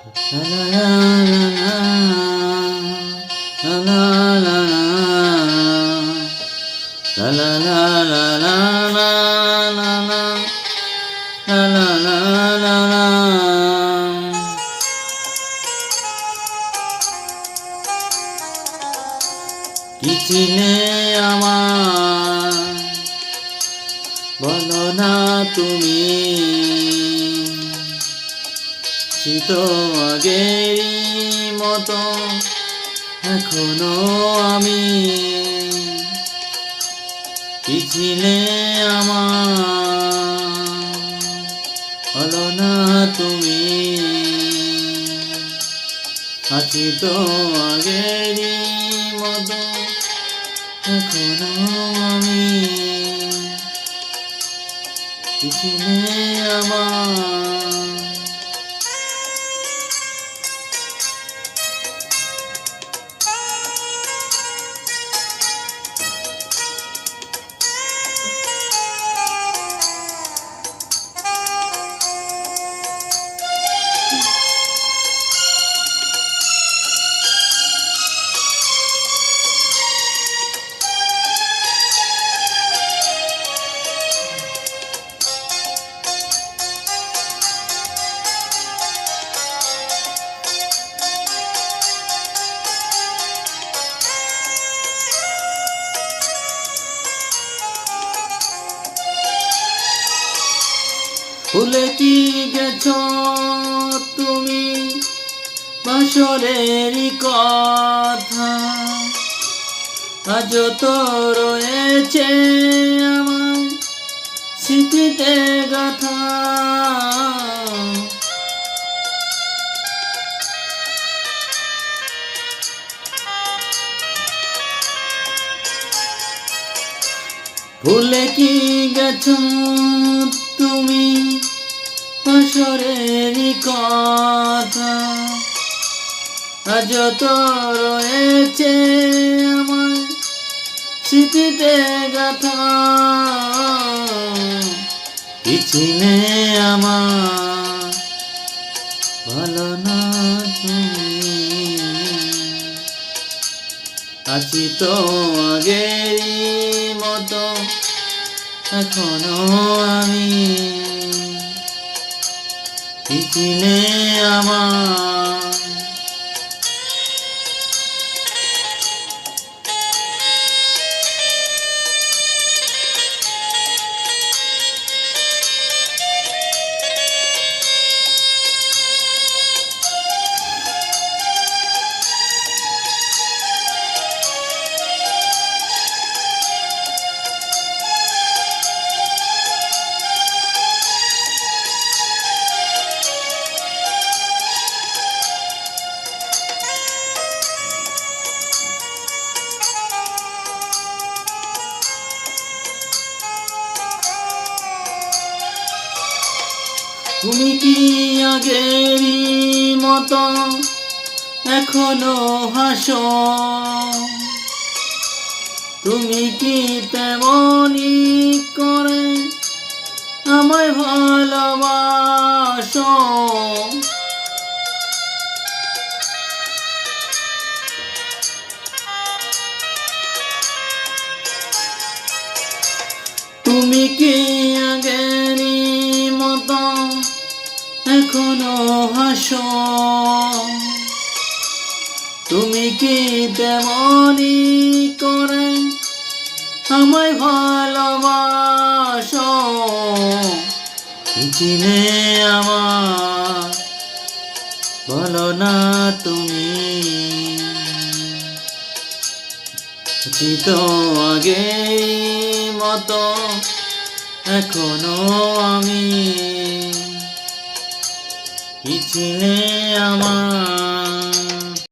La la la la la la la la la la la la la la la la কি চিনে আমার বলো না তুমি শীত আগেরই মতো এখনো আমি কি ছিলে আমার বলো না তুমি আছি তো আগেরই মতো এখনো আমি কি ছিলে আমার ভুলে কি গেছো তুমি বাসরেরই কথা আজও তো রয়েছে আমার স্মৃতিতে গাথা ভুলে কি গেছো তুমি বাসরেরই কথা আজও তো রয়েছে আমার স্মৃতিতে গাথা কি চিনে আমার ভালো না তুমি আছি তো আগেরই মতো এখনো আমি কি চিনে আমার তুমি কি আগেরই মতো এখনো হাসো তুমি কি তেমনি করে আমায় ভালোবাসো তুমি কি আগেরই মতো এখনো হাসো তুমি কি তেমনি করে আমায় ভালোবাসো কি চিনে আমার বলো না তুমি আছি তো আগেই মতো এখনো আমি কি চিনে আমার